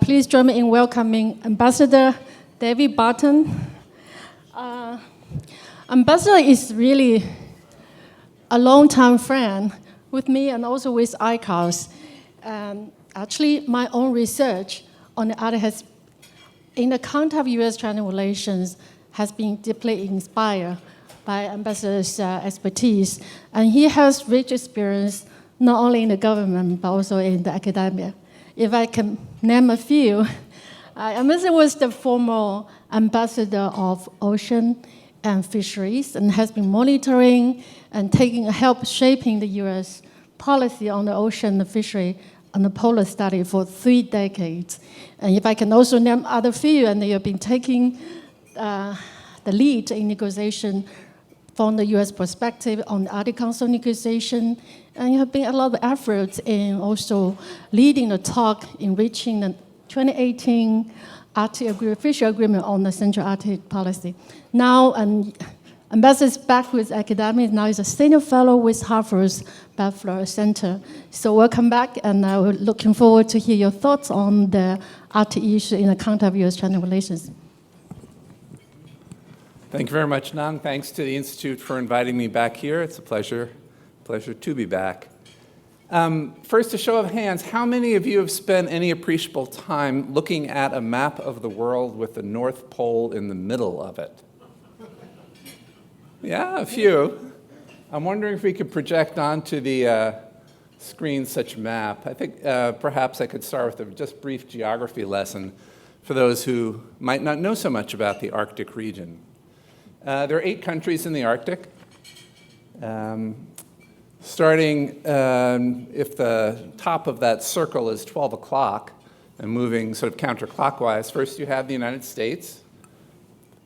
please join me in welcoming Ambassador David Balton. Ambassador is really a long-time friend with me and also with ICAS. Actually, my own research on the other has, in the context of U.S.-China relations, has been deeply inspired by Ambassador's expertise. And he has rich experience not only in the government, but also in the academia. If I can name a few, Ambassador was the former ambassador of Oceans and Fisheries and has been monitoring and taking help shaping the U.S. policy on the ocean and fishery and the polar study for 3 decades. And if I can also name other few, and you've been taking the lead in negotiation from the U.S. perspective on the Arctic Council negotiation, and you have been a lot of efforts in also leading the talk in reaching the 2018 Arctic Fishery Agreement on the Central Arctic policy. Now, Ambassador is back with academics. Now he's a senior fellow with Harvard's Belfer Center. So welcome back, and we're looking forward to hear your thoughts on the Arctic issue in the context of U.S.-China relations. Thank you very much, Nong. Thanks to the Institute for inviting me back here. It's a pleasure to be back. First, a show of hands, how many of you have spent any appreciable time looking at a map of the world with the North Pole in the middle of it? Yeah, a few. I'm wondering if we could project onto the screen such a map. I think perhaps I could start with a just brief geography lesson for those who might not know so much about the Arctic region. There are 8 countries in the Arctic. Starting, if the top of that circle is 12 o'clock and moving sort of counterclockwise, first you have the United States.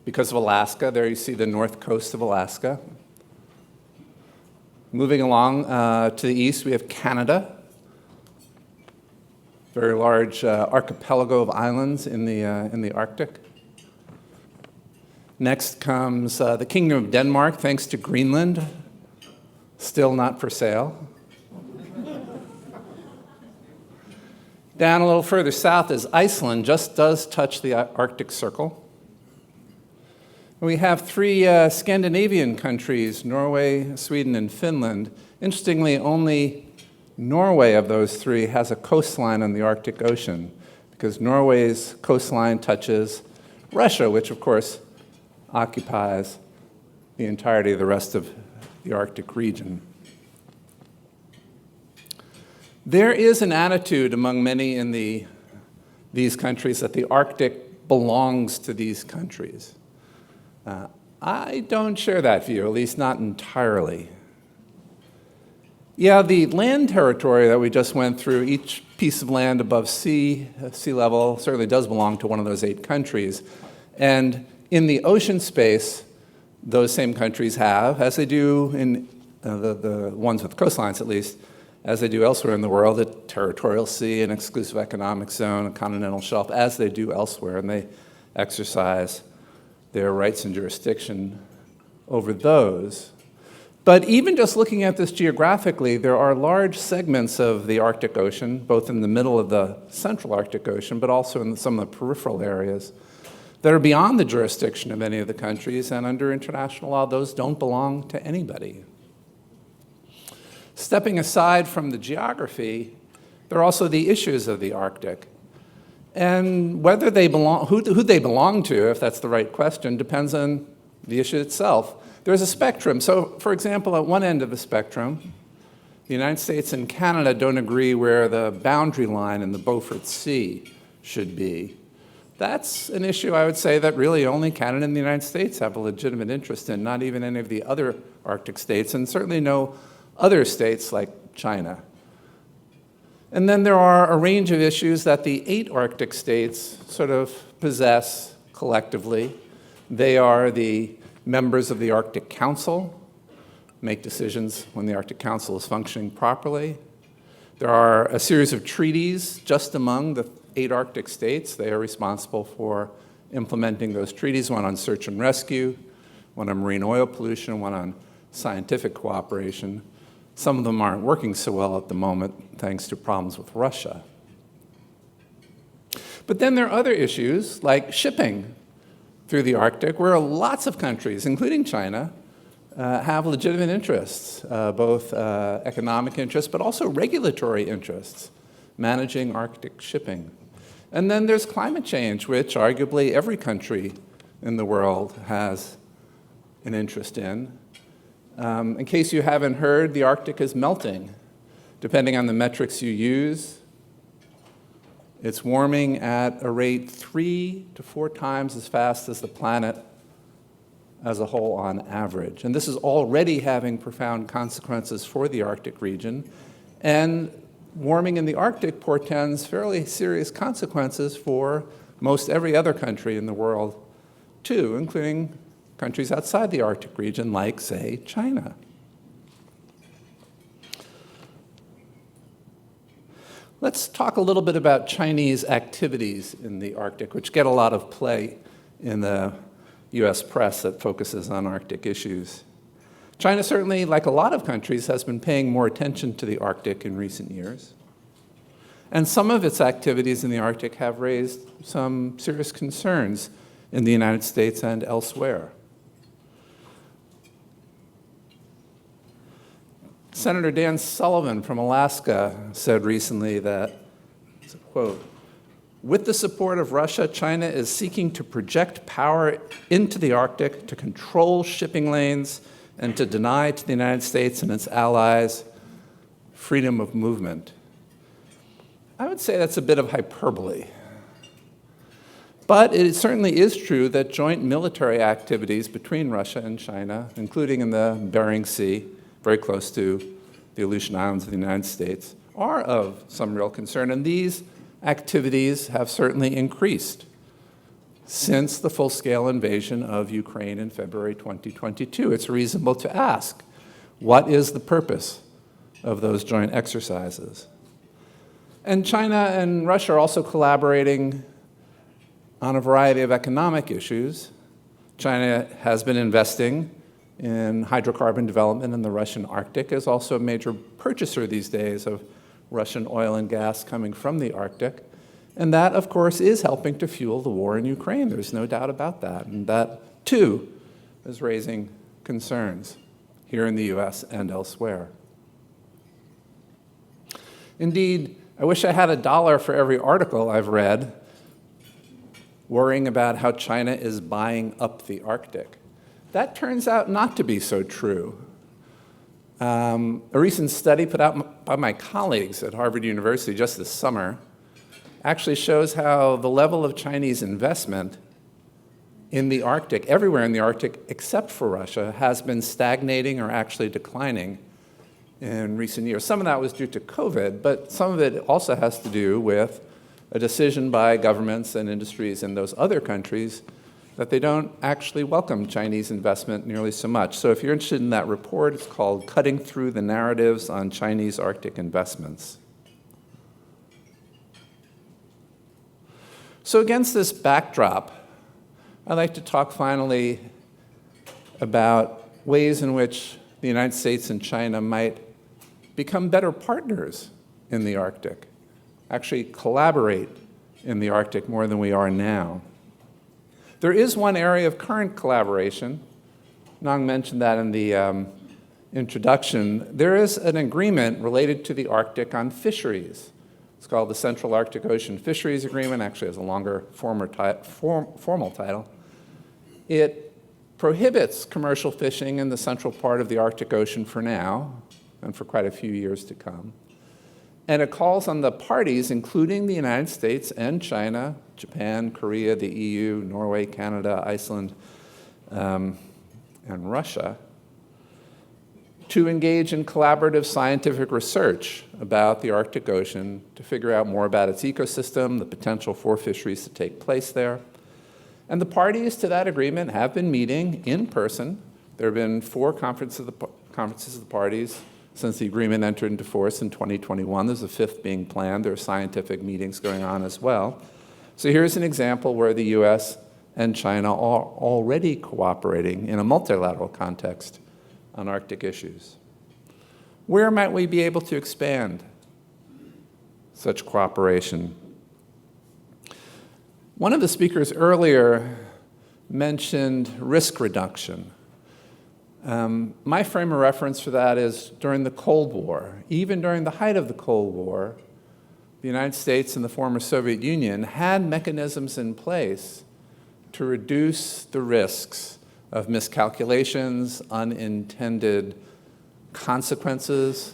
Because of Alaska, there you see the north coast of Alaska. Moving along to the east, we have Canada. Very large archipelago of islands in the Arctic. Next comes the Kingdom of Denmark, thanks to Greenland. Still not for sale. Down a little further south is Iceland, just does touch the Arctic Circle. We have 3 Scandinavian countries, Norway, Sweden, and Finland. Interestingly, only Norway of those 3 has a coastline on the Arctic Ocean, because Norway's coastline touches Russia, which of course occupies the entirety of the rest of the Arctic region. There is an attitude among many in these countries that the Arctic belongs to these countries. I don't share that view, at least not entirely. Yeah, the land territory that we just went through, each piece of land above sea level certainly does belong to one of those 8 countries. And in the ocean space, those same countries have, as they do in the ones with coastlines at least, as they do elsewhere in the world, a territorial sea, an exclusive economic zone, a continental shelf, as they do elsewhere, and they exercise their rights and jurisdiction over those. But even just looking at this geographically, there are large segments of the Arctic Ocean, both in the middle of the central Arctic Ocean, but also in some of the peripheral areas, that are beyond the jurisdiction of any of the countries, and under international law, those don't belong to anybody. Stepping aside from the geography, there are also the issues of the Arctic. And whether they belong, who they belong to, if that's the right question, depends on the issue itself. There's a spectrum. So, for example, at one end of the spectrum, the United States and Canada don't agree where the boundary line in the Beaufort Sea should be. That's an issue, I would say, that really only Canada and the United States have a legitimate interest in, not even any of the other Arctic states, and certainly no other states like China. And then there are a range of issues that the 8 Arctic states sort of possess collectively. They are the members of the Arctic Council, make decisions when the Arctic Council is functioning properly. There are a series of treaties just among the 8 Arctic states. They are responsible for implementing those treaties, one on search and rescue, one on marine oil pollution, one on scientific cooperation. Some of them aren't working so well at the moment, thanks to problems with Russia. But then there are other issues like shipping through the Arctic, where lots of countries, including China, have legitimate interests, both economic interests, but also regulatory interests, managing Arctic shipping. And then there's climate change, which arguably every country in the world has an interest in. In case you haven't heard, the Arctic is melting. Depending on the metrics you use, it's warming at a rate 3 to 4 times as fast as the planet as a whole on average. And this is already having profound consequences for the Arctic region. And warming in the Arctic portends fairly serious consequences for most every other country in the world, too, including countries outside the Arctic region, like, say, China. Let's talk a little bit about Chinese activities in the Arctic, which get a lot of play in the US press that focuses on Arctic issues. China certainly, like a lot of countries, has been paying more attention to the Arctic in recent years. And some of its activities in the Arctic have raised some serious concerns in the United States and elsewhere. Senator Dan Sullivan from Alaska said recently that, quote, "With the support of Russia, China is seeking to project power into the Arctic to control shipping lanes and to deny to the United States and its allies freedom of movement." I would say that's a bit of hyperbole. But it certainly is true that joint military activities between Russia and China, including in the Bering Sea, very close to the Aleutian Islands of the United States, are of some real concern. And these activities have certainly increased since the full-scale invasion of Ukraine in February 2022. It's reasonable to ask, what is the purpose of those joint exercises? And China and Russia are also collaborating on a variety of economic issues. China has been investing in hydrocarbon development in the Russian Arctic, is also a major purchaser these days of Russian oil and gas coming from the Arctic. And that, of course, is helping to fuel the war in Ukraine. There's no doubt about that. And that, too, is raising concerns here in the US and elsewhere. Indeed, I wish I had $1 for every article I've read worrying about how China is buying up the Arctic. That turns out not to be so true. A recent study put out by my colleagues at Harvard University just this summer actually shows how the level of Chinese investment in the Arctic, everywhere in the Arctic except for Russia, has been stagnating or actually declining in recent years. Some of that was due to COVID, but some of it also has to do with a decision by governments and industries in those other countries that they don't actually welcome Chinese investment nearly so much. So if you're interested in that report, it's called Cutting Through the Narratives on Chinese Arctic Investments. So against this backdrop, I'd like to talk finally about ways in which the United States and China might become better partners in the Arctic, actually collaborate in the Arctic more than we are now. There is one area of current collaboration. Nong mentioned that in the introduction. There is an agreement related to the Arctic on fisheries. It's called the Central Arctic Ocean Fisheries Agreement. Actually has a longer formal title. It prohibits commercial fishing in the central part of the Arctic Ocean for now and for quite a few years to come. And it calls on the parties, including the United States and China, Japan, Korea, the EU, Norway, Canada, Iceland, and Russia, to engage in collaborative scientific research about the Arctic Ocean to figure out more about its ecosystem, the potential for fisheries to take place there. And the parties to that agreement have been meeting in person. There have been 4 conferences of the parties since the agreement entered into force in 2021. There's a 5th being planned. There are scientific meetings going on as well. So here's an example where the US and China are already cooperating in a multilateral context on Arctic issues. Where might we be able to expand such cooperation? One of the speakers earlier mentioned risk reduction. My frame of reference for that is during the Cold War. Even during the height of the Cold War, the United States and the former Soviet Union had mechanisms in place to reduce the risks of miscalculations, unintended consequences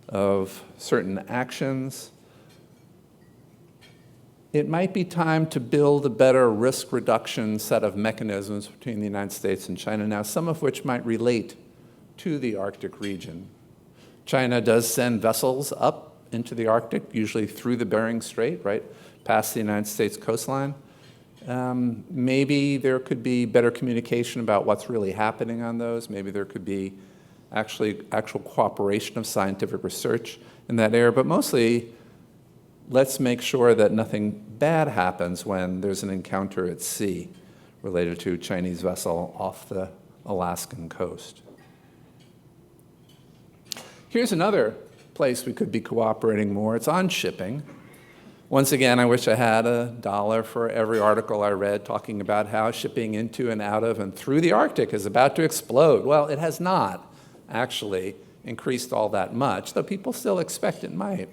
of certain actions. It might be time to build a better risk reduction set of mechanisms between the United States and China now, some of which might relate to the Arctic region. China does send vessels up into the Arctic, usually through the Bering Strait, right past the United States coastline. Maybe there could be better communication about what's really happening on those. Maybe there could be actual cooperation of scientific research in that area. But mostly, let's make sure that nothing bad happens when there's an encounter at sea related to a Chinese vessel off the Alaskan coast. Here's another place we could be cooperating more. It's on shipping. Once again, I wish I had $1 for every article I read talking about how shipping into and out of and through the Arctic is about to explode. Well, it has not actually increased all that much, though people still expect it might.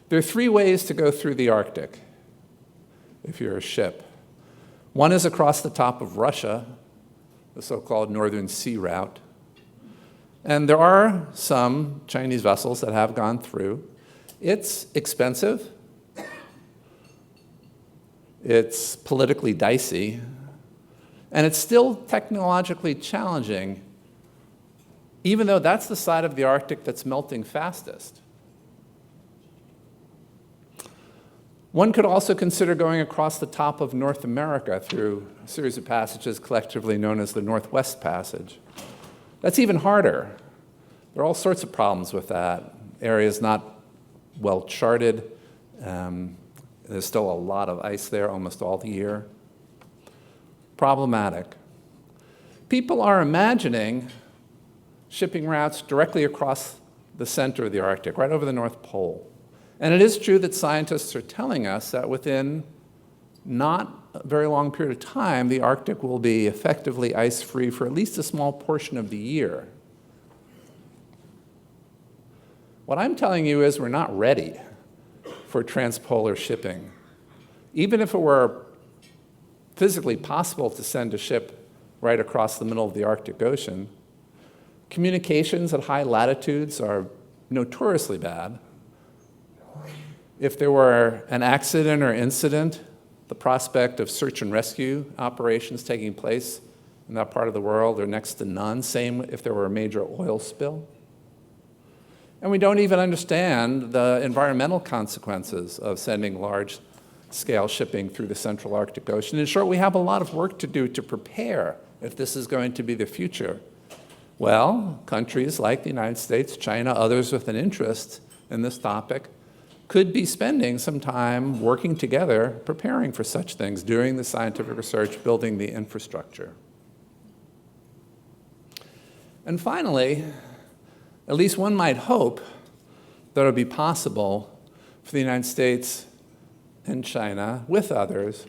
There are 3 ways to go through the Arctic if you're a ship. One is across the top of Russia, the so-called Northern Sea Route. And there are some Chinese vessels that have gone through. It's expensive. It's politically dicey. And it's still technologically challenging, even though that's the side of the Arctic that's melting fastest. One could also consider going across the top of North America through a series of passages collectively known as the Northwest Passage. That's even harder. There are all sorts of problems with that. Areas not well charted. There's still a lot of ice there almost all the year. Problematic. People are imagining shipping routes directly across the center of the Arctic, right over the North Pole. And it is true that scientists are telling us that within not a very long period of time, the Arctic will be effectively ice-free for at least a small portion of the year. What I'm telling you is we're not ready for transpolar shipping. Even if it were physically possible to send a ship right across the middle of the Arctic Ocean, communications at high latitudes are notoriously bad. If there were an accident or incident, the prospect of search and rescue operations taking place in that part of the world are next to none. Same if there were a major oil spill. And we don't even understand the environmental consequences of sending large-scale shipping through the central Arctic Ocean. In short, we have a lot of work to do to prepare if this is going to be the future. Well, countries like the United States, China, others with an interest in this topic could be spending some time working together, preparing for such things, doing the scientific research, building the infrastructure. And finally, at least one might hope that it would be possible for the United States and China, with others,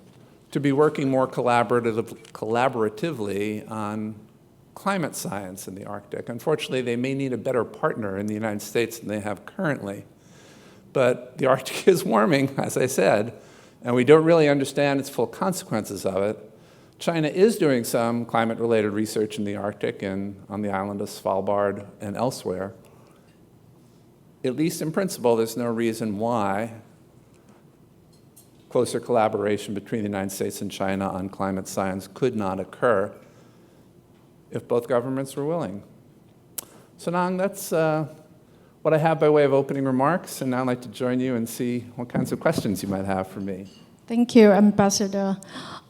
to be working more collaboratively on climate science in the Arctic. Unfortunately, they may need a better partner in the United States than they have currently. But the Arctic is warming, as I said, and we don't really understand its full consequences of it. China is doing some climate-related research in the Arctic and on the island of Svalbard and elsewhere. At least in principle, there's no reason why closer collaboration between the United States and China on climate science could not occur if both governments were willing. So Nong, that's what I have by way of opening remarks, and now I'd like to join you and see what kinds of questions you might have for me. Thank you, Ambassador.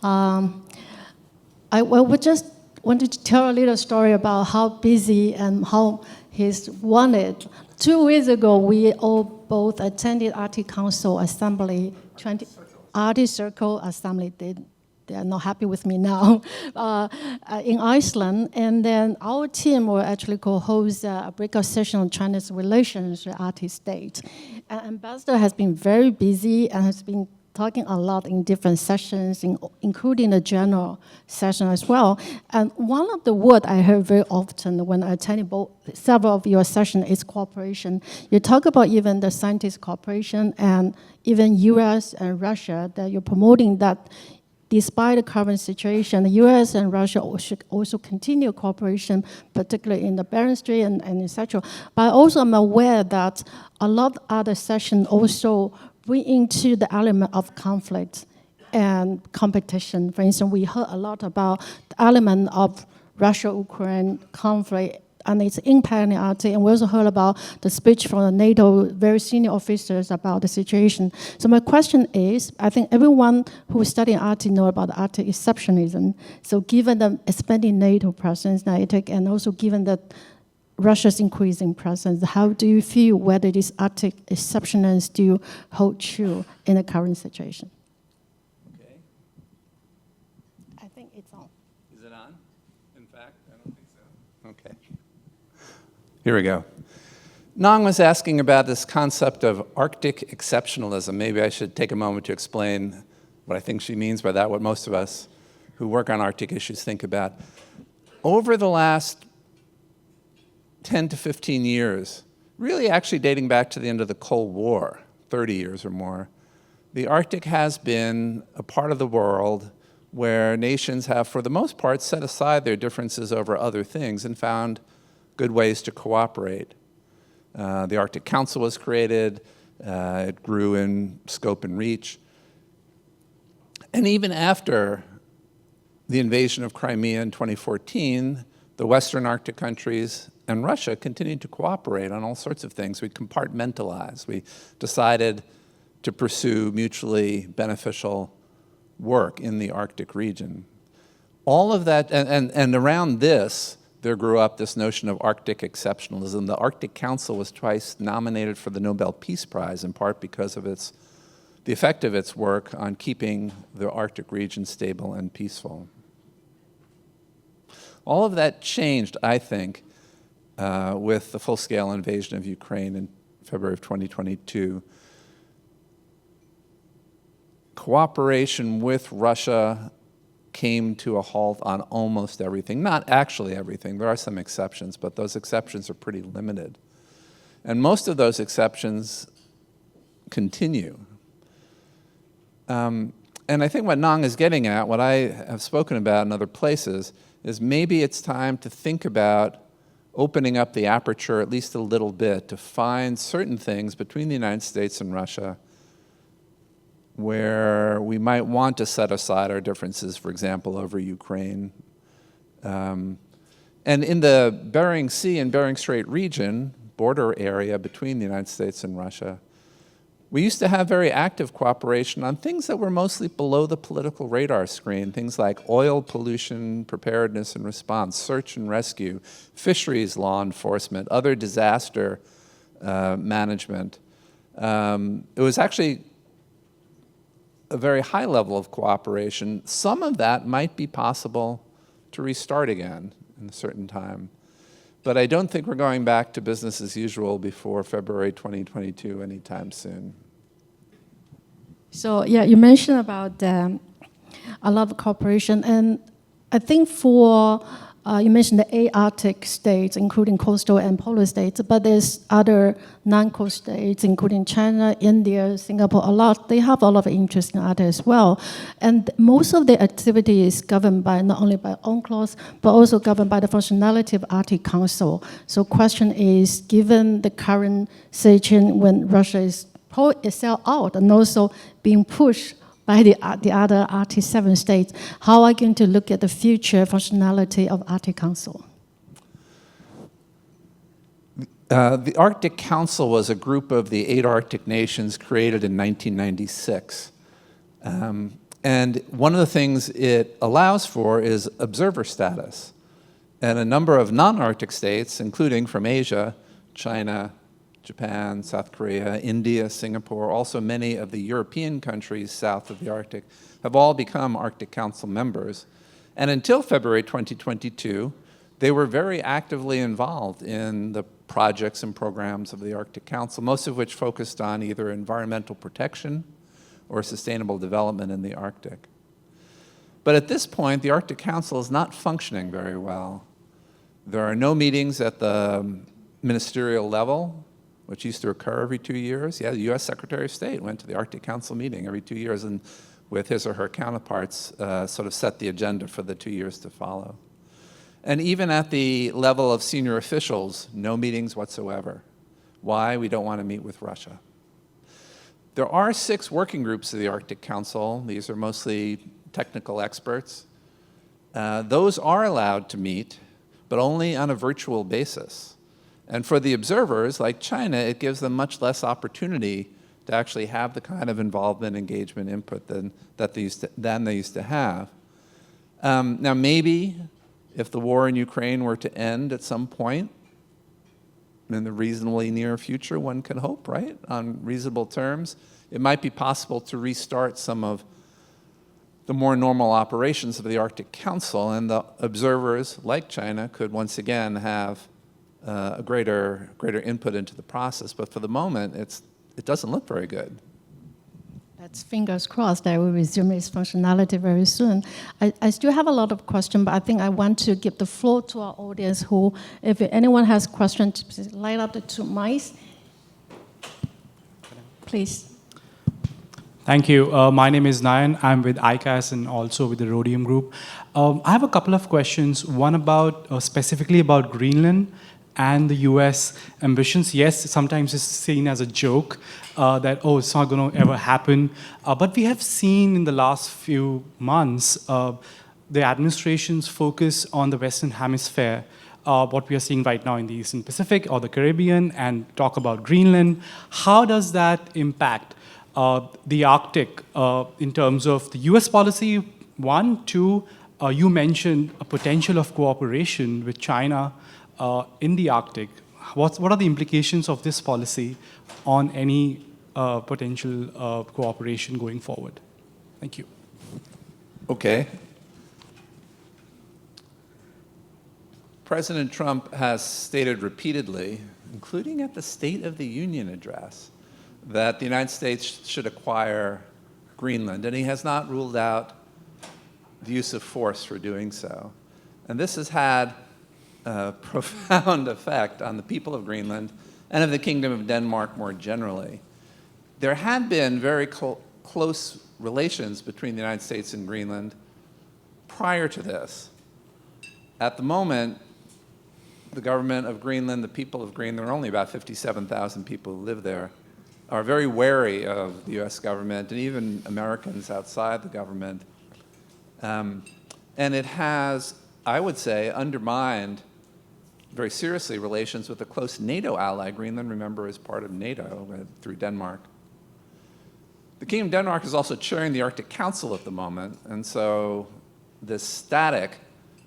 I would just wanted to tell a little story about how busy and how he's wanted. 2 weeks ago, we all both attended Arctic Council Assembly, Arctic Circle Assembly. They are not happy with me now, in Iceland. And then our team will actually co-host a breakout session on China's relations with Arctic states. And Ambassador has been very busy and has been talking a lot in different sessions, including the general session as well. And one of the words I heard very often when I attended several of your sessions is cooperation. You talk about even the scientist cooperation and even US and Russia, that you're promoting that despite the current situation, the US and Russia should also continue cooperation, particularly in the Bering Strait and etc. But also I'm aware that a lot of other sessions also bring into the element of conflict and competition. For instance, we heard a lot about the element of Russia-Ukraine conflict and its impact in the Arctic, and we also heard about the speech from the NATO very senior officers about the situation. So my question is, I think everyone who is studying Arctic know about the Arctic exceptionalism. So given the expanding NATO presence in Arctic, and also given that Russia's increasing presence, how do you feel whether this Arctic exceptionalism still hold true in the current situation? Okay. I think it's on. Is it on? In fact, I don't think so. Okay. Here we go. Nong was asking about this concept of Arctic exceptionalism. Maybe I should take a moment to explain what I think she means by that, what most of us who work on Arctic issues think about. Over the last 10 to 15 years, really actually dating back to the end of the Cold War, 30 years or more, the Arctic has been a part of the world where nations have, for the most part, set aside their differences over other things and found good ways to cooperate. The Arctic Council was created. It grew in scope and reach. And even after the invasion of Crimea in 2014, the Western Arctic countries and Russia continued to cooperate on all sorts of things. We compartmentalized. We decided to pursue mutually beneficial work in the Arctic region. All of that, and around this, there grew up this notion of Arctic exceptionalism. The Arctic Council was twice nominated for the Nobel Peace Prize, in part because of the effect of its work on keeping the Arctic region stable and peaceful. All of that changed, I think, with the full-scale invasion of Ukraine in February of 2022. Cooperation with Russia came to a halt on almost everything. Not actually everything. There are some exceptions, but those exceptions are pretty limited. And most of those exceptions continue. And I think what Nong is getting at, what I have spoken about in other places, is maybe it's time to think about opening up the aperture at least a little bit to find certain things between the United States and Russia where we might want to set aside our differences, for example, over Ukraine. And in the Bering Sea and Bering Strait region, border area between the United States and Russia, we used to have very active cooperation on things that were mostly below the political radar screen, things like oil pollution, preparedness and response, search and rescue, fisheries law enforcement, other disaster management. It was actually a very high level of cooperation. Some of that might be possible to restart again in a certain time. But I don't think we're going back to business as usual before February 2022 anytime soon. So yeah, you mentioned about a lot of cooperation, and I think for you mentioned the 8 Arctic states, including coastal and polar states, but there's other non-coast states, including China, India, Singapore, a lot. They have a lot of interest in Arctic as well. And most of the activity is governed by not only by UNCLOS, but also governed by the functionality of Arctic Council. So question is, given the current situation when Russia is pulled itself out and also being pushed by the other Arctic 7 states, how are you going to look at the future functionality of Arctic Council? The Arctic Council was a group of the 8 Arctic nations created in 1996. And one of the things it allows for is observer status. And a number of non-Arctic states, including from Asia, China, Japan, South Korea, India, Singapore, also many of the European countries south of the Arctic, have all become Arctic Council members. And until February 2022, they were very actively involved in the projects and programs of the Arctic Council, most of which focused on either environmental protection or sustainable development in the Arctic. But at this point, the Arctic Council is not functioning very well. There are no meetings at the ministerial level, which used to occur every 2 years. Yeah, the U.S. Secretary of State went to the Arctic Council meeting every 2 years and with his or her counterparts sort of set the agenda for the 2 years to follow. And even at the level of senior officials, no meetings whatsoever. Why? We don't want to meet with Russia. There are 6 working groups of the Arctic Council. These are mostly technical experts. Those are allowed to meet, but only on a virtual basis. And for the observers, like China, it gives them much less opportunity to actually have the kind of involvement, engagement, input than they used to have. Now, maybe if the war in Ukraine were to end at some point, in the reasonably near future, one can hope, right, on reasonable terms, it might be possible to restart some of the more normal operations of the Arctic Council, and the observers, like China, could once again have a greater input into the process. But for the moment, it doesn't look very good. Let's fingers crossed that will resume its functionality very soon. I still have a lot of questions, but I think I want to give the floor to our audience who, if anyone has questions, please light up the 2 mics. Please. Thank you. My name is Nayan. I'm with ICAS and also with the Rhodium Group. I have a couple of questions. One about specifically about Greenland and the US ambitions. Yes, sometimes it's seen as a joke that, oh, it's not going to ever happen. But we have seen in the last few months the administration's focus on the Western Hemisphere, what we are seeing right now in the Eastern Pacific or the Caribbean, and talk about Greenland. How does that impact the Arctic in terms of the US policy? 1, 2, you mentioned a potential of cooperation with China in the Arctic. What are the implications of this policy on any potential cooperation going forward? Thank you. Okay. President Trump has stated repeatedly, including at the State of the Union address, that the United States should acquire Greenland, and he has not ruled out the use of force for doing so. And this has had a profound effect on the people of Greenland and of the Kingdom of Denmark more generally. There had been very close relations between the United States and Greenland prior to this. At the moment, the government of Greenland, the people of Greenland, there are only about 57,000 people who live there, are very wary of the US government and even Americans outside the government. And it has, I would say, undermined very seriously relations with a close NATO ally. Greenland, remember, is part of NATO through Denmark. The Kingdom of Denmark is also chairing the Arctic Council at the moment, and so this static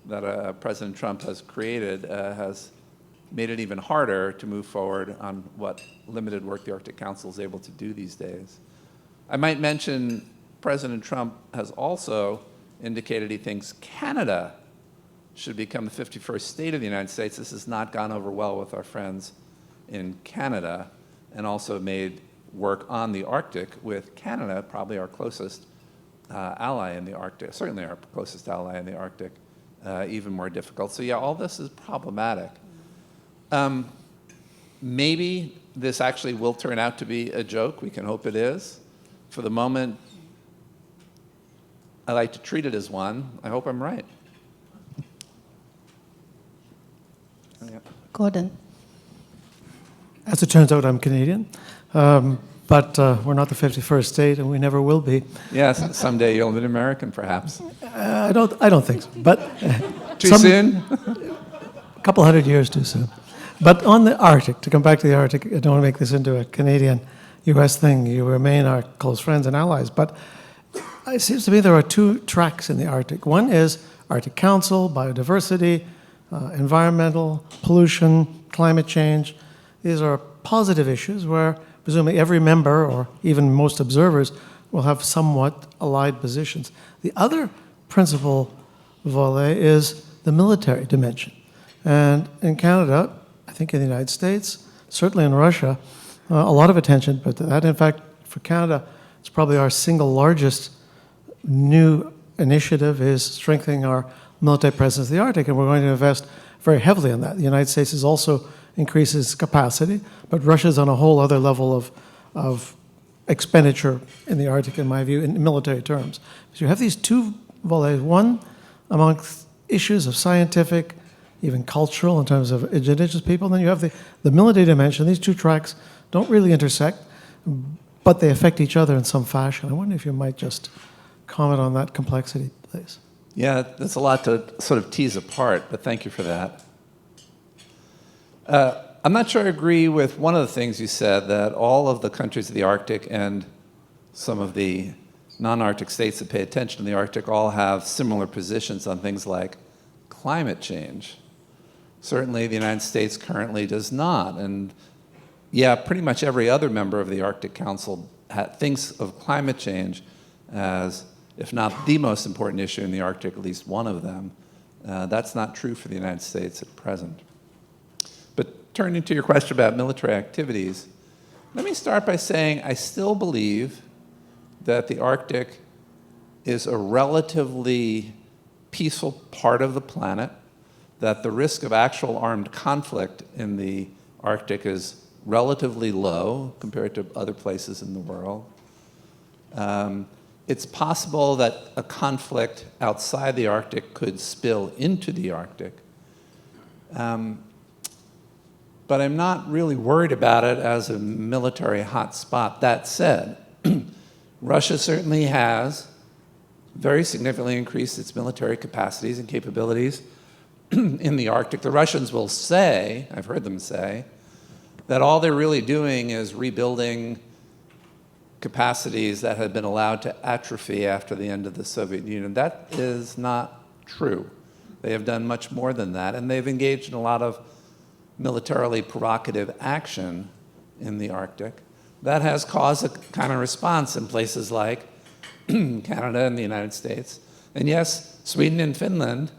that President Trump has created has made it even harder to move forward on what limited work the Arctic Council is able to do these days. I might mention President Trump has also indicated he thinks Canada should become the 51st state of the United States. This has not gone over well with our friends in Canada, and also made work on the Arctic with Canada, probably our closest ally in the Arctic, certainly our closest ally in the Arctic, even more difficult. So yeah, all this is problematic. Maybe this actually will turn out to be a joke. We can hope it is. For the moment, I like to treat it as one. I hope I'm right. Yeah. Gordon. As it turns out, I'm Canadian, but we're not the 51st state, and we never will be. Yes, someday you'll be an American, perhaps. I don't think so. But Too soon? A couple hundred years too soon. But on the Arctic, to come back to the Arctic, I don't want to make this into a Canadian-U.S. thing. You remain our close friends and allies. But it seems to me there are 2 tracks in the Arctic. One is Arctic Council, biodiversity, environmental, pollution, climate change. These are positive issues where presumably every member, or even most observers, will have somewhat allied positions. The other principal volet is the military dimension. And in Canada, I think in the United States, certainly in Russia, a lot of attention, but that in fact for Canada It's probably our single largest new initiative is strengthening our military presence in the Arctic, and we're going to invest very heavily in that. The United States is also increases capacity, but Russia's on a whole other level of expenditure in the Arctic, in my view, in military terms. So you have these two volleys, one amongst issues of scientific, even cultural in terms of indigenous people, and then you have the military dimension. These two tracks don't really intersect, but they affect each other in some fashion. I wonder if you might just comment on that complexity, please. Yeah, that's a lot to sort of tease apart, but thank you for that. I'm not sure I agree with one of the things you said, that all of the countries of the Arctic and some of the non-Arctic states that pay attention to the Arctic all have similar positions on things like climate change. Certainly the United States currently does not. And yeah, pretty much every other member of the Arctic Council thinks of climate change as, if not the most important issue in the Arctic, at least one of them. That's not true for the United States at present. But turning to your question about military activities, let me start by saying I still believe that the Arctic is a relatively peaceful part of the planet, that the risk of actual armed conflict in the Arctic is relatively low compared to other places in the world. It's possible that a conflict outside the Arctic could spill into the Arctic. But I'm not really worried about it as a military hotspot. That said, Russia certainly has very significantly increased its military capacities and capabilities in the Arctic. The Russians will say, I've heard them say, that all they're really doing is rebuilding capacities that had been allowed to atrophy after the end of the Soviet Union. That is not true. They have done much more than that, and they've engaged in a lot of militarily provocative action in the Arctic. That has caused a kind of response in places like Canada and the United States. And yes, Sweden and Finland,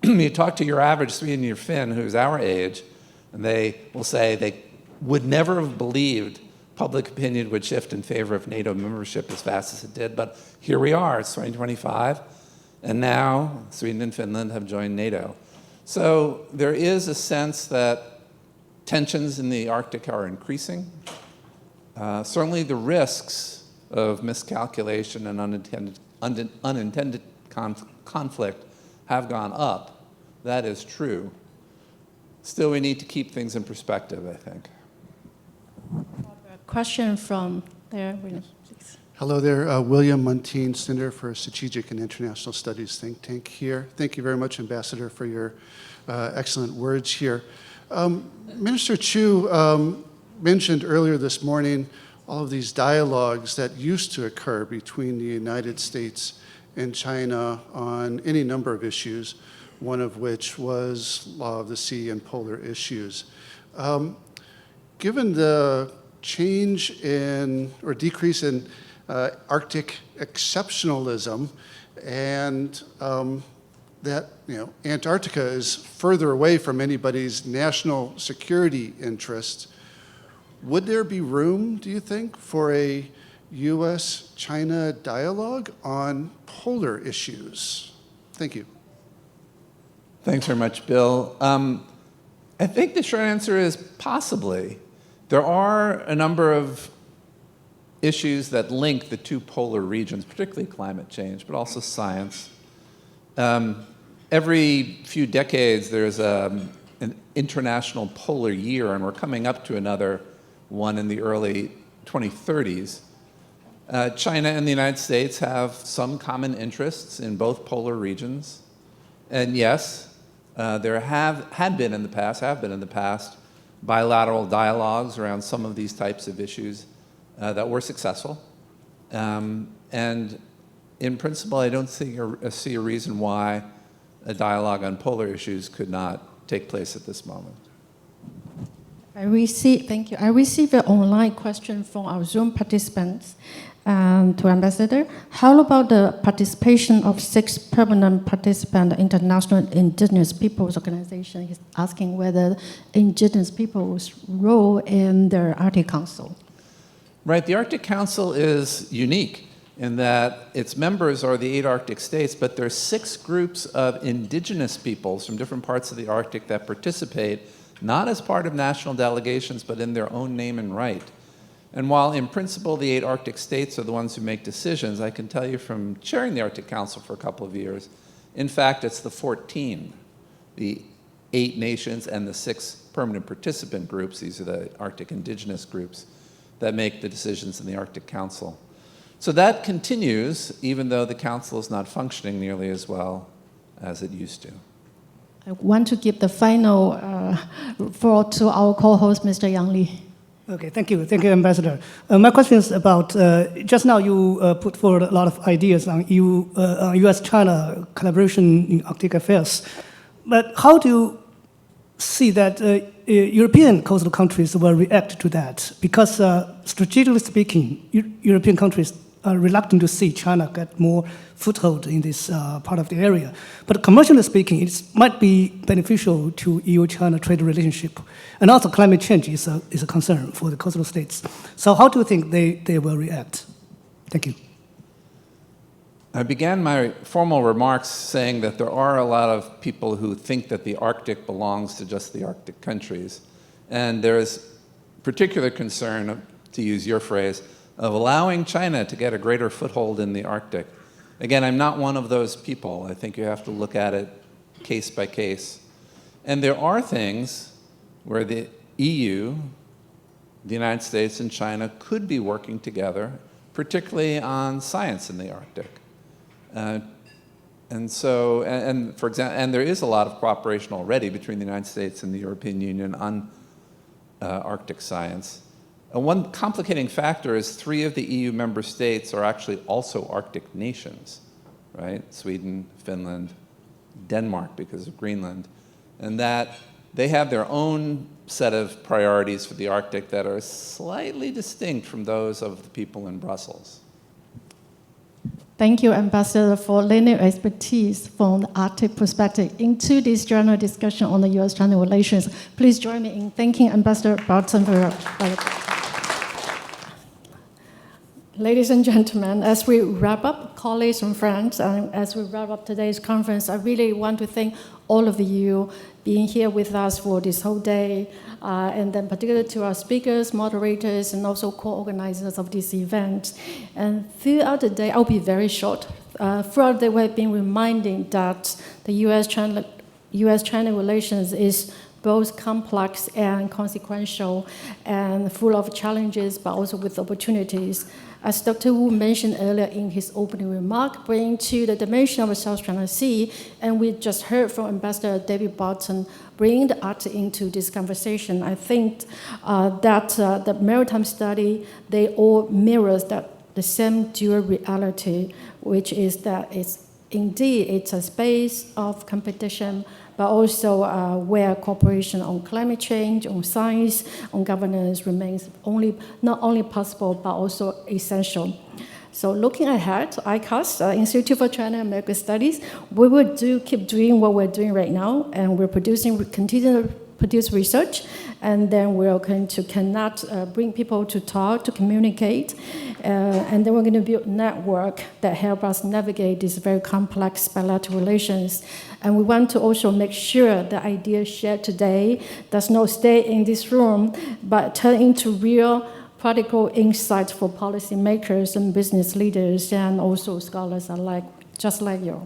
you talk to your average Swede or Finn who's our age, and they will say they would never have believed public opinion would shift in favor of NATO membership as fast as it did, but here we are, it's 2025, and now Sweden and Finland have joined NATO. So there is a sense that tensions in the Arctic are increasing. Certainly the risks of miscalculation and unintended conflict have gone up. That is true. Still, we need to keep things in perspective, I think. Question from there, William, please. Hello there, William Muntean, Center for Strategic and International Studies think tank here. Thank you very much, Ambassador, for your excellent words here. Minister Chu mentioned earlier this morning all of these dialogues that used to occur between the United States and China on any number of issues, one of which was law of the sea and polar issues. Given the change in, or decrease in Arctic exceptionalism, and that Antarctica is further away from anybody's national security interests, would there be room, do you think, for a U.S.-China dialogue on polar issues? Thank you. Thanks very much, Bill. I think the short answer is possibly. There are a number of issues that link the two polar regions, particularly climate change, but also science. Every few decades, there's an international polar year, and we're coming up to another one in the early 2030s. China and the United States have some common interests in both polar regions. And yes, there have been in the past, bilateral dialogues around some of these types of issues that were successful. And in principle, I don't see a reason why a dialogue on polar issues could not take place at this moment. Thank you. I received an online question from our Zoom participants to Ambassador. How about the participation of 6 permanent participants, International Indigenous Peoples Organization? He's asking whether Indigenous peoples' role in the Arctic Council. Right, the Arctic Council is unique in that its members are the 8 Arctic states, but there are 6 groups of indigenous peoples from different parts of the Arctic that participate, not as part of national delegations, but in their own name and right. And while in principle the 8 Arctic states are the ones who make decisions, I can tell you from chairing the Arctic Council for a couple of years, in fact it's the 14, the 8 nations and the 6 permanent participant groups, these are the Arctic indigenous groups, that make the decisions in the Arctic Council. So that continues, even though the Council is not functioning nearly as well as it used to. I want to give the final floor to our co-host, Mr. Yang Li. Okay, thank you, Ambassador. My question is about, just now you put forward a lot of ideas on US-China collaboration in Arctic affairs, but how do you see that European coastal countries will react to that? Because strategically speaking, European countries are reluctant to see China get more foothold in this part of the area. But commercially speaking, it might be beneficial to EU-China trade relationship. And also climate change is a concern for the coastal states. So how do you think they will react? Thank you. I began my formal remarks saying that there are a lot of people who think that the Arctic belongs to just the Arctic countries. And there is particular concern, to use your phrase, of allowing China to get a greater foothold in the Arctic. Again, I'm not one of those people. I think you have to look at it case by case. And there are things where the EU, the United States, and China could be working together, particularly on science in the Arctic. For example, and there is a lot of cooperation already between the United States and the European Union on Arctic science. One complicating factor is 3 of the EU member states are actually also Arctic nations, right? Sweden, Finland, Denmark because of Greenland. And that they have their own set of priorities for the Arctic that are slightly distinct from those of the people in Brussels. Thank you, Ambassador, for lending expertise from the Arctic perspective into this general discussion on the U.S.-China relations. Please join me in thanking Ambassador Balton for Ladies and gentlemen, as we wrap up, colleagues and friends, and as we wrap up today's conference, I really want to thank all of you being here with us for this whole day, and then particularly to our speakers, moderators, and also co-organizers of this event. And throughout the day, I'll be very short. Throughout the day, we've been reminding that the US-China relations is both complex and consequential and full of challenges, but also with opportunities. As Dr. Wu mentioned earlier in his opening remark, bringing to the dimension of the South China Sea, and we just heard from Ambassador David Balton, bringing the Arctic into this conversation. I think that the maritime study, they all mirrors the same dual reality, which is that it's a space of competition, but also where cooperation on climate change, on science, on governance remains not only possible, but also essential. So looking ahead, ICAS, Institute for China-American Studies, we will keep doing what we're doing right now, and we're continue to produce research, and then we're going to connect, bring people to talk, to communicate, and then we're going to build a network that help us navigate these very complex bilateral relations. And we want to also make sure the ideas shared today does not stay in this room, but turn into real practical insights for policymakers and business leaders and also scholars alike, just like you.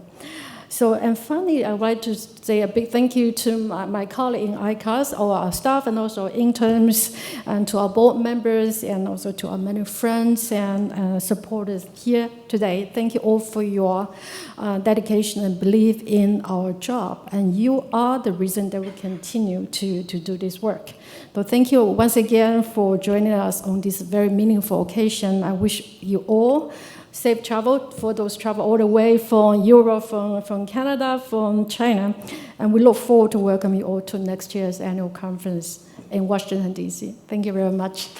So, and finally, I'd like to say a big thank you to my colleague in ICAS, all our staff and also interns, and to our board members, and also to our many friends and supporters here today. Thank you all for your dedication and belief in our job. And you are the reason that we continue to do this work. So thank you once again for joining us on this very meaningful occasion. I wish you all safe travel for those travel all the way from Europe, from Canada, from China. And we look forward to welcoming you all to next year's annual conference in Washington, D.C. Thank you very much.